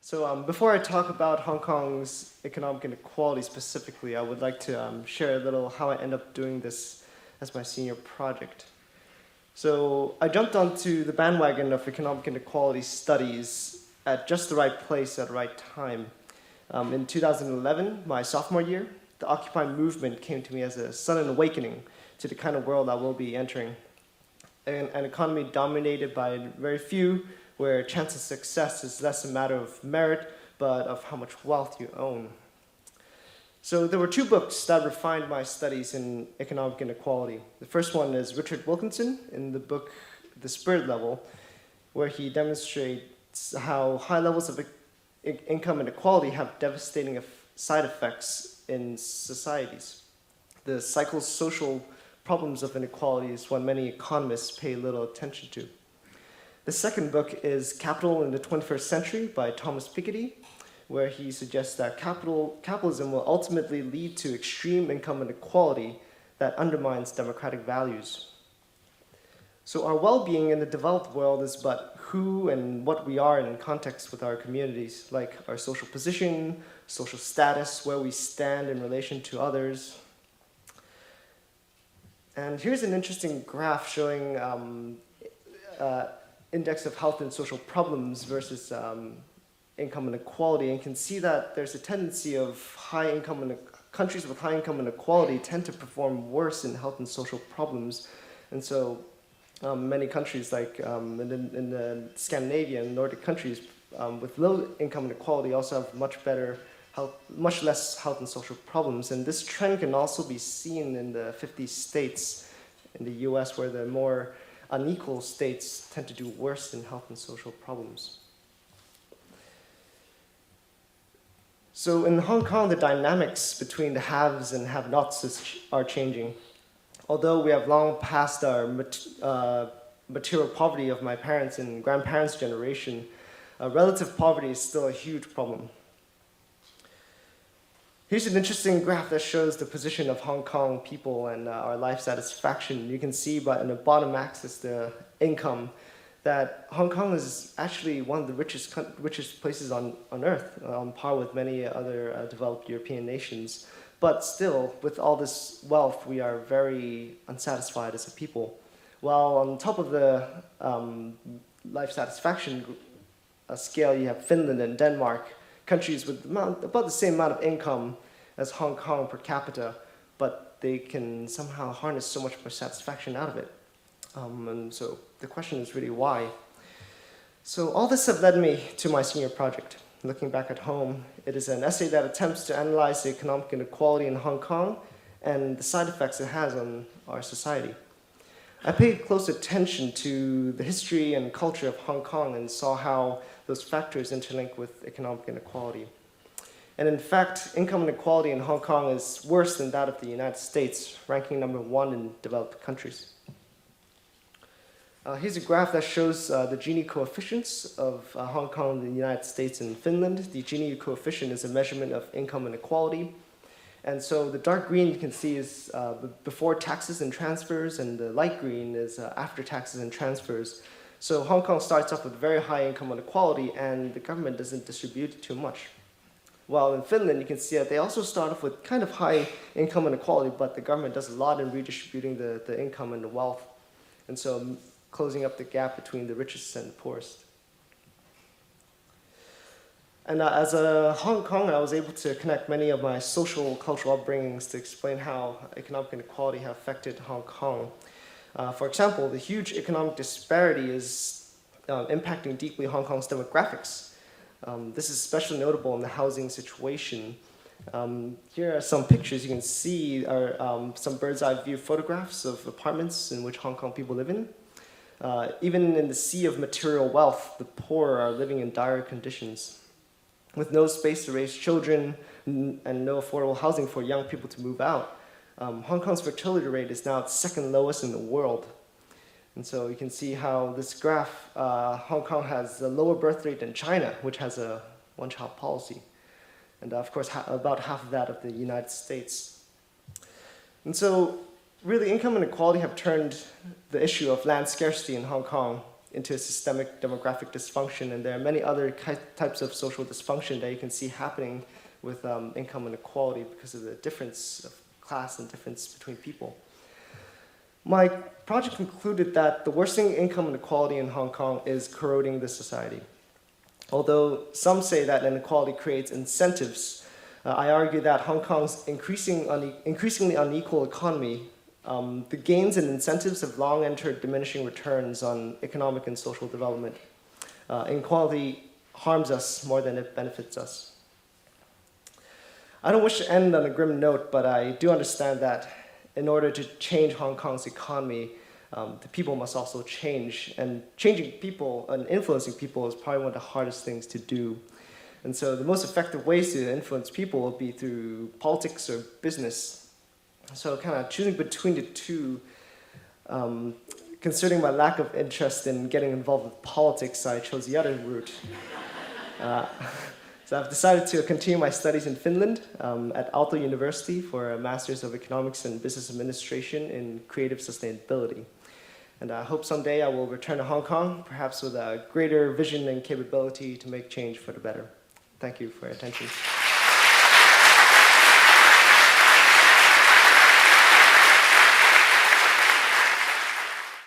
Before I talk about Hong Kong's economic inequality specifically, I would like to share a little how I end up doing this as my senior project. So I jumped onto the bandwagon of economic inequality studies at just the right place at the right time. In 2011, my sophomore year, the Occupy movement came to me as a sudden awakening to the kind of world I will be entering. An economy dominated by very few, where chance of success is less a matter of merit, but of how much wealth you own. So there were two books that refined my studies in economic inequality. The first one is Richard Wilkinson in the book The Spirit Level, where he demonstrates how high levels of income inequality have devastating side effects in societies. The psychosocial problems of inequality is what many economists pay little attention to. The second book is Capital in the 21st Century by Thomas Piketty, where he suggests that capitalism will ultimately lead to extreme income inequality that undermines democratic values. So our well-being in the developed world is but who and what we are in context with our communities, like our social position, social status, where we stand in relation to others. And here's an interesting graph showing index of health and social problems versus income inequality, and you can see that there's a tendency of countries with high income inequality tend to perform worse in health and social problems. And so many countries like in the Scandinavian, Nordic countries with low income inequality also have much less health and social problems. And this trend can also be seen in the 50 states in the US, where the more unequal states tend to do worse in health and social problems. So in Hong Kong, the dynamics between the haves and have-nots are changing. Although we have long passed our material poverty of my parents' and grandparents' generation, relative poverty is still a huge problem. Here's an interesting graph that shows the position of Hong Kong people and our life satisfaction. You can see in the bottom axis, the income, that Hong Kong is actually one of the richest places on Earth, on par with many other developed European nations. But still, with all this wealth, we are very unsatisfied as a people. While on top of the life satisfaction scale, you have Finland and Denmark, countries with about the same amount of income as Hong Kong per capita, but they can somehow harness so much more satisfaction out of it. And so the question is really why. So all this have led me to my senior project. Looking back at home, it is an essay that attempts to analyze the economic inequality in Hong Kong and the side effects it has on our society. I paid close attention to the history and culture of Hong Kong and saw how those factors interlink with economic inequality. And in fact, income inequality in Hong Kong is worse than that of the United States, ranking number 1 in developed countries. Here's a graph that shows the Gini coefficients of Hong Kong, the United States, and Finland. The Gini coefficient is a measurement of income inequality. And so the dark green you can see is before taxes and transfers, and the light green is after taxes and transfers. So Hong Kong starts off with very high income inequality, and the government doesn't distribute too much. While in Finland, you can see that they also start off with kind of high income inequality, but the government does a lot in redistributing the income and the wealth, and so closing up the gap between the richest and the poorest. And as a Hong Konger, I was able to connect many of my social, cultural upbringings to explain how economic inequality have affected Hong Kong. For example, the huge economic disparity is impacting deeply Hong Kong's demographics. This is especially notable in the housing situation. Here are some pictures you can see are some bird's eye view photographs of apartments in which Hong Kong people live in. Even in the sea of material wealth, the poor are living in dire conditions. With no space to raise children and no affordable housing for young people to move out, Hong Kong's fertility rate is now its second lowest in the world. And so you can see how this graph, Hong Kong has a lower birth rate than China, which has a one-child policy. And of course, about half of that of the United States. And so really, income inequality have turned the issue of land scarcity in Hong Kong into a systemic demographic dysfunction, and there are many other types of social dysfunction that you can see happening with income inequality because of the difference of class and difference between people. My project concluded that the worsening income inequality in Hong Kong is corroding the society. Although some say that inequality creates incentives, I argue that Hong Kong's increasingly unequal economy, the gains and incentives have long entered diminishing returns on economic and social development. Inequality harms us more than it benefits us. I don't wish to end on a grim note, but I do understand that in order to change Hong Kong's economy, the people must also change. And changing people and influencing people is probably one of the hardest things to do. And so the most effective ways to influence people will be through politics or business. So kind of choosing between the two, considering my lack of interest in getting involved with politics, I chose the other route. So I've decided to continue my studies in Finland at Aalto University for a Master's of Economics and Business Administration in Creative Sustainability. And I hope someday I will return to Hong Kong, perhaps with a greater vision and capability to make change for the better. Thank you for your attention.